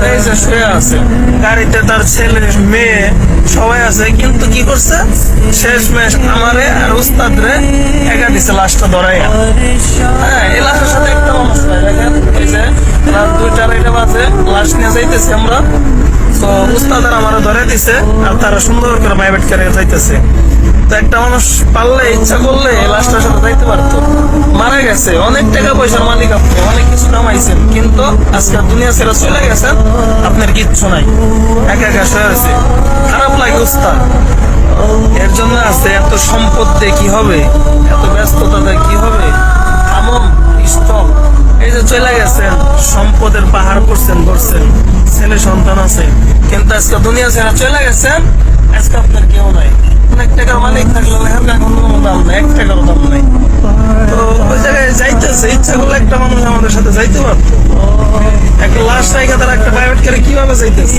এই যে শুয়ে আছে, গাড়িতে তার ছেলে মেয়ে সবাই আছে, কিন্তু কি করছে শেষমেশ আমারে আর উস্তাদরে একা দিছে লাশটা ধরাইয়া। হ্যাঁ, এই লাশের সাথে একটা মানুষ নাই। দেখেন এই যে রাত 2:30 বাজে লাশ নিয়ে যাইতেছি আমরা, তো উস্তাদের আমারে ধরে দিছে আর তারা সুন্দর করে প্রাইভেট কারে যাইতেছে। তো একটা মানুষ পারলে ইচ্ছা করলে এই লাশটার সাথে যাইতে পারতো। মারা গেছে, অনেক টাকা পয়সার মালিক আপনি, অনেক কিছু কামাইছেন, কিন্তু আজকে দুনিয়া ছেড়ে চলে গেছেন, আপনার কিচ্ছু নাই, একা একা শুয়ে আছে। খারাপ লাগে উস্তাদ, এর জন্য আছে এত সম্পদ দিয়ে কি হবে, এত ব্যস্ততা দিয়ে কি হবে। থামুন, স্টপ। এই যে চলে গেছেন, সম্পদের পাহাড় করছেন, ধরছেন, ছেলে সন্তান আছে, কিন্তু আজকে দুনিয়া ছেড়ে চলে গেছেন, আজকে আপনার কেউ নাই। অনেক টাকার মালিক থাকলে এখন কোনো দাম নাই, 1 টাকারও দাম নাই। তো ওই জায়গায় যাইতেছে, ইচ্ছা করলে একটা মানুষ আমাদের সাথে যাইতে পারতো। একটা লাশ রাইখা তারা একটা প্রাইভেট কারে কিভাবে যাইতেছে।